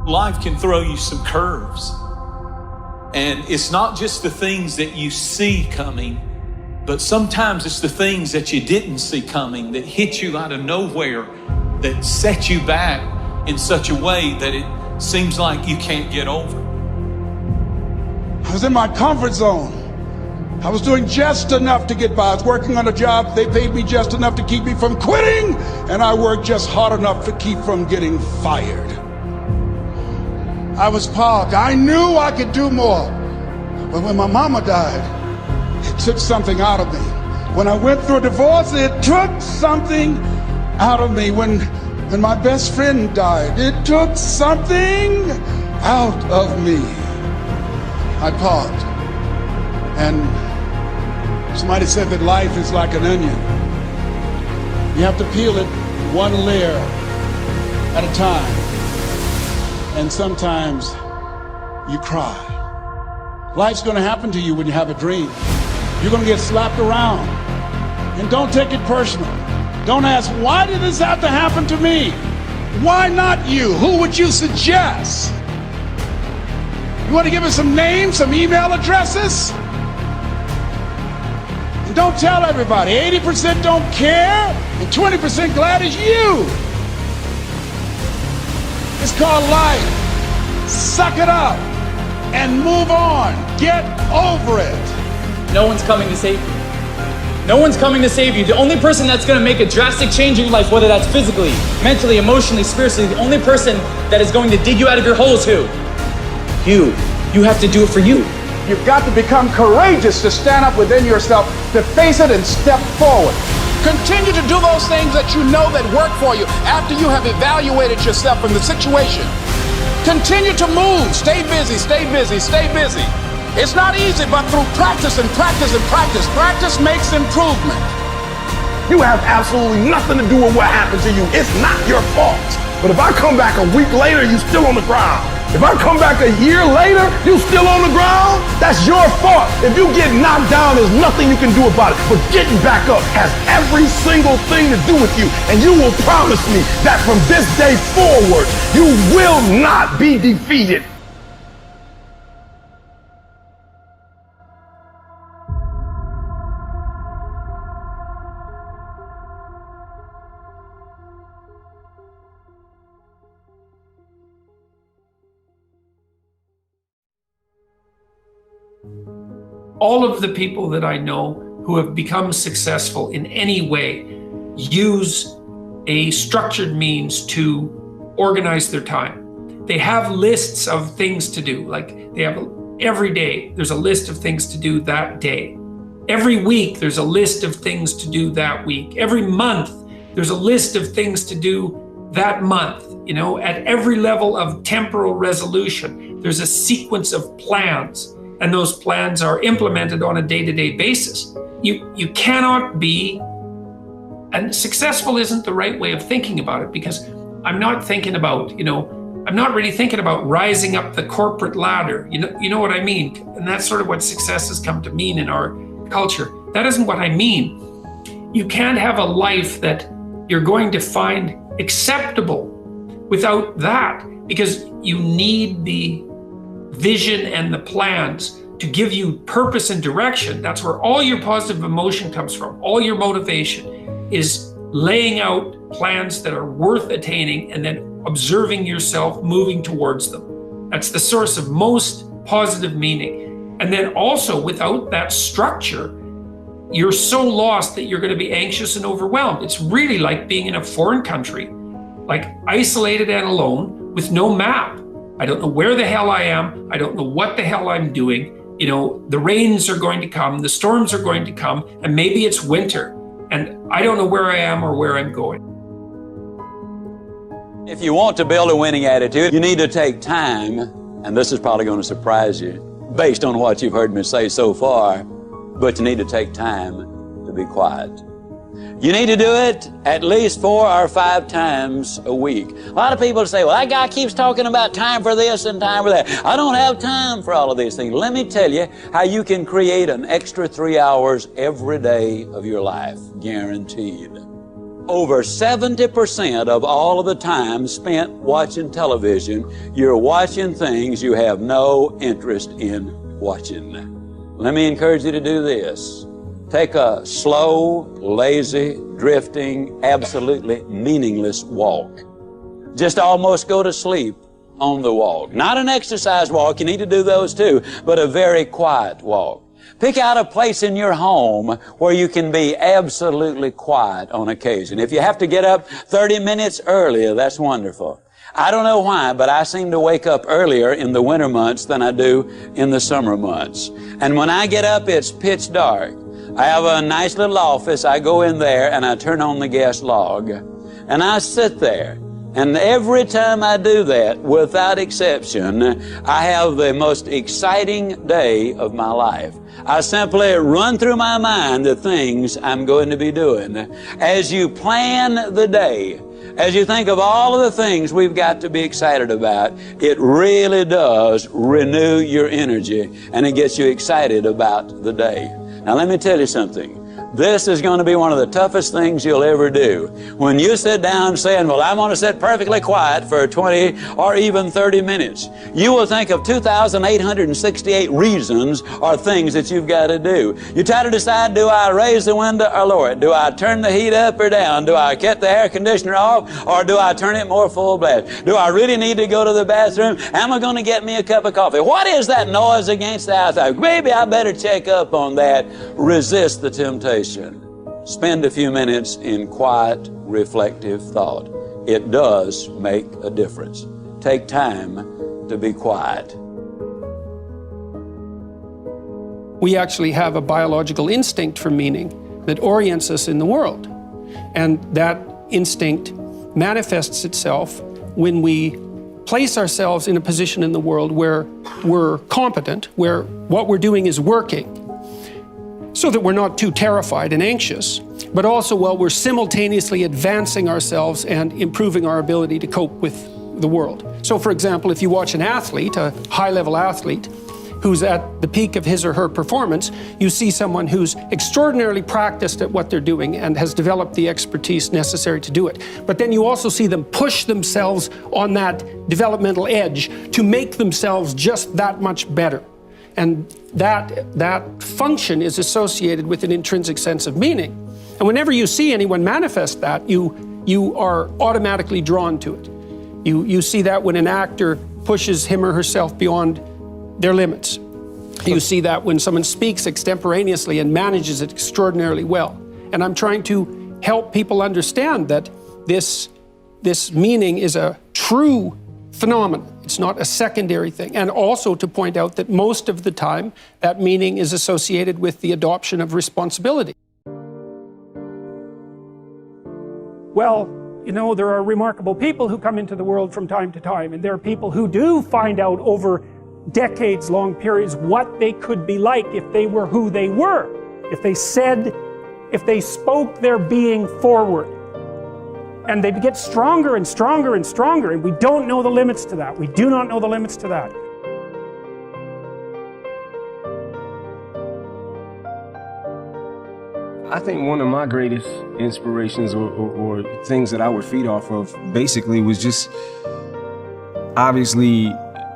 life can throw you some curves. And it's not just the things that you see coming, but sometimes it's the things that you didn't see coming that hit you out of nowhere, that set you back in such a way that it seems like you can't get over. I was in my comfort zone. I was doing just enough to get by. I was working on a job. They paid me just enough to keep me from quitting, and I worked just hard enough to keep from getting fired. I was parked. I knew I could do more. But when my mama died, it took something out of me. When I went through a divorce, it took something out of me. When my best friend died, it took something out of me. I paused, and somebody said that life is like an onion. You have to peel it one layer at a time, and sometimes you cry. Life's gonna happen to you when you have a dream. You're gonna get slapped around, and don't take it personal. Don't ask, why did this have to happen to me? Why not you? Who would you suggest? You want to give us some names, some email addresses? And don't tell everybody. 80% don't care, and 20% glad it's you. It's called life. Suck it up and move on. Get over it. No one's coming to save you. No one's coming to save you. The only person that's going to make a drastic change in your life, whether that's physically, mentally, emotionally, spiritually, the only person that is going to dig you out of your hole is who? You. You have to do it for you. You've got to become courageous to stand up within yourself, to face it and step forward. Continue to do those things that you know that work for you after you have evaluated yourself from the situation. Continue to move. Stay busy, stay busy, stay busy. It's not easy, but through practice and practice and practice, practice makes improvement. You have absolutely nothing to do with what happened to you. It's not your fault. But if I come back a week later, you still on the ground. If I come back a year later, you still on the ground, that's your fault. If you get knocked down, there's nothing you can do about it. But getting back up has every single thing to do with you. And you will promise me that from this day forward, you will not be defeated. All of the people that I know who have become successful in any way use a structured means to organize their time. They have lists of things to do, like they have every day, there's a list of things to do that day. Every week, there's a list of things to do that week. Every month, there's a list of things to do that month. You know, at every level of temporal resolution, there's a sequence of plans. And those plans are implemented on a day-to-day basis. You cannot be, and successful isn't the right way of thinking about it, because I'm not thinking about, I'm not really thinking about rising up the corporate ladder. You know what I mean? And that's sort of what success has come to mean in our culture. That isn't what I mean. You can't have a life that you're going to find acceptable without that, because you need the vision and the plans to give you purpose and direction. That's where all your positive emotion comes from. All your motivation is laying out plans that are worth attaining and then observing yourself moving towards them. That's the source of most positive meaning. And then also, without that structure, you're so lost that you're going to be anxious and overwhelmed. It's really like being in a foreign country, like isolated and alone with no map. I don't know where the hell I am. I don't know what the hell I'm doing. The rains are going to come, the storms are going to come, and maybe it's winter, and I don't know where I am or where I'm going. If you want to build a winning attitude, you need to take time, and this is probably going to surprise you based on what you've heard me say so far, but you need to take time to be quiet. You need to do it at least 4 or 5 times a week. A lot of people say, well, that guy keeps talking about time for this and time for that. I don't have time for all of these things. Let me tell you how you can create an extra 3 hours every day of your life, guaranteed. over 70% of all of the time spent watching television, you're watching things you have no interest in watching. Let me encourage you to do this. Take a slow, lazy, drifting, absolutely meaningless walk. Just almost go to sleep on the walk. Not an exercise walk, you need to do those too, but a very quiet walk. Pick out a place in your home where you can be absolutely quiet on occasion. If you have to get up 30 minutes earlier, that's wonderful. I don't know why, but I seem to wake up earlier in the winter months than I do in the summer months. And when I get up, it's pitch dark. I have a nice little office. I go in there and I turn on the gas log. And I sit there. And every time I do that, without exception, I have the most exciting day of my life. I simply run through my mind the things I'm going to be doing. As you plan the day, as you think of all of the things we've got to be excited about, it really does renew your energy and it gets you excited about the day. Now let me tell you something. This is going to be one of the toughest things you'll ever do. When you sit down saying, well, I'm going to sit perfectly quiet for 20 or even 30 minutes, you will think of 2,868 reasons or things that you've got to do. You try to decide, do I raise the window or lower it? Do I turn the heat up or down? Do I cut the air conditioner off or do I turn it more full blast? Do I really need to go to the bathroom? Am I going to get me a cup of coffee? What is that noise against the outside? Maybe I better check up on that. Resist the temptation. Spend a few minutes in quiet, reflective thought. It does make a difference. Take time to be quiet. We actually have a biological instinct for meaning that orients us in the world. And that instinct manifests itself when we place ourselves in a position in the world where we're competent, where what we're doing is working, so that we're not too terrified and anxious, but also while we're simultaneously advancing ourselves and improving our ability to cope with the world. So for example, if you watch an athlete, a high-level athlete, who's at the peak of his or her performance, you see someone who's extraordinarily practiced at what they're doing and has developed the expertise necessary to do it. But then you also see them push themselves on that developmental edge to make themselves just that much better. And that function is associated with an intrinsic sense of meaning. And whenever you see anyone manifest that, you are automatically drawn to it. You see that when an actor pushes him or herself beyond their limits. You see that when someone speaks extemporaneously and manages it extraordinarily well. And I'm trying to help people understand that this meaning is a true phenomenon. It's not a secondary thing. And also to point out that most of the time, that meaning is associated with the adoption of responsibility. Well, you know, there are remarkable people who come into the world from time to time, and there are people who do find out over decades-long periods what they could be like if they were who they were, if they spoke their being forward. And they get stronger and stronger and stronger, and we don't know the limits to that. We do not know the limits to that. I think one of my greatest inspirations or things that I would feed off of basically was just obviously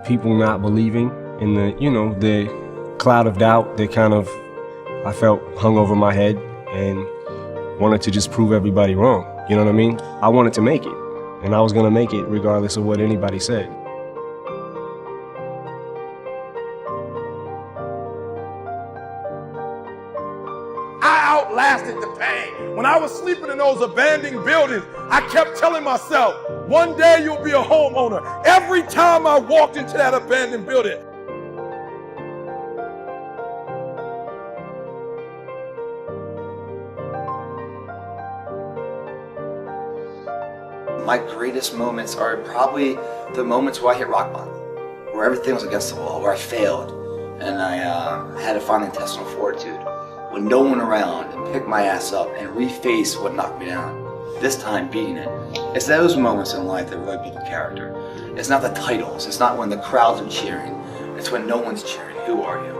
people not believing in the cloud of doubt that kind of I felt hung over my head and wanted to just prove everybody wrong. You know what I mean? I wanted to make it, and I was gonna make it regardless of what anybody said. I outlasted the pain. When I was sleeping in those abandoned buildings, I kept telling myself, one day you'll be a homeowner. Every time I walked into that abandoned building, my greatest moments are probably the moments where I hit rock bottom, where everything was against the wall, where I failed, and I had to find intestinal fortitude with no one around and pick my ass up and reface what knocked me down, this time beating it. It's those moments in life that really build character. It's not the titles, it's not when the crowds are cheering, it's when no one's cheering. Who are you?